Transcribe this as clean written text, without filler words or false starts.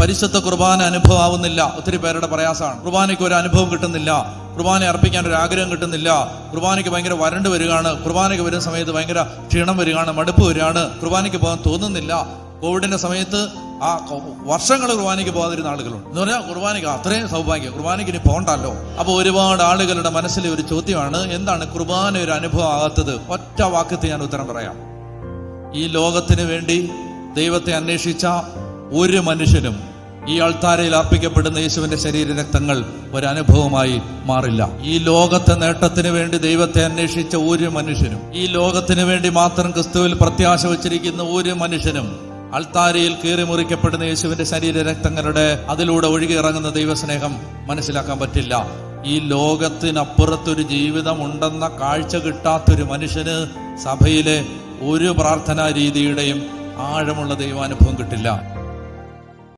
പരിശുദ്ധ കുർബാന അനുഭവം ആവുന്നില്ല. ഒത്തിരി പേരുടെ പ്രയാസമാണ്. കുർബാനയ്ക്ക് ഒരു അനുഭവം കിട്ടുന്നില്ല, കുർബാന അർപ്പിക്കാൻ ഒരു ആഗ്രഹം കിട്ടുന്നില്ല, കുർബാനയ്ക്ക് ഭയങ്കര വരണ്ട് വരികയാണ്, കുർബാനയ്ക്ക് വരുന്ന സമയത്ത് ഭയങ്കര ക്ഷീണം വരികയാണ്, മടുപ്പ് വരികയാണ്, കുർബാനയ്ക്ക് പോകാൻ തോന്നുന്നില്ല. കോവിഡിന്റെ സമയത്ത് ആ വർഷങ്ങൾ കുർബാനയ്ക്ക് പോകാതിരുന്ന ആളുകളുണ്ട്. എന്ന് പറഞ്ഞാൽ കുർബാനയ്ക്ക് അത്രയും സൗഭാഗ്യം, കുർബാനയ്ക്ക് ഇനി പോകണ്ടല്ലോ. അപ്പൊ ഒരുപാട് ആളുകളുടെ മനസ്സിലെ ഒരു ചോദ്യമാണ്, എന്താണ് കുർബാന ഒരു അനുഭവം ആകാത്തത്? ഒറ്റ വാക്കത്തിൽ ഞാൻ ഉത്തരം പറയാം. ഈ ലോകത്തിന് വേണ്ടി ദൈവത്തെ അന്വേഷിച്ച ഒരു മനുഷ്യനും ഈ അൾത്താരയിൽ അർപ്പിക്കപ്പെടുന്ന യേശുവിന്റെ ശരീര രക്തങ്ങൾ ഒരനുഭവമായി മാറില്ല. ഈ ലോകത്തെ നേട്ടത്തിന് വേണ്ടി ദൈവത്തെ അന്വേഷിച്ച ഒരു മനുഷ്യനും, ഈ ലോകത്തിന് വേണ്ടി മാത്രം ക്രിസ്തുവിൽ പ്രത്യാശ വച്ചിരിക്കുന്ന ഒരു മനുഷ്യനും അൾത്താരയിൽ കീറി മുറിക്കപ്പെടുന്ന യേശുവിന്റെ ശരീര രക്തങ്ങളുടെ അതിലൂടെ ഒഴുകി ഇറങ്ങുന്ന ദൈവസ്നേഹം മനസ്സിലാക്കാൻ പറ്റില്ല. ഈ ലോകത്തിനപ്പുറത്തൊരു ജീവിതം ഉണ്ടെന്ന കാഴ്ച കിട്ടാത്തൊരു മനുഷ്യന് സഭയിലെ ഒരു പ്രാർത്ഥനാ രീതിയുടെയും ആഴമുള്ള ദൈവാനുഭവം കിട്ടില്ല.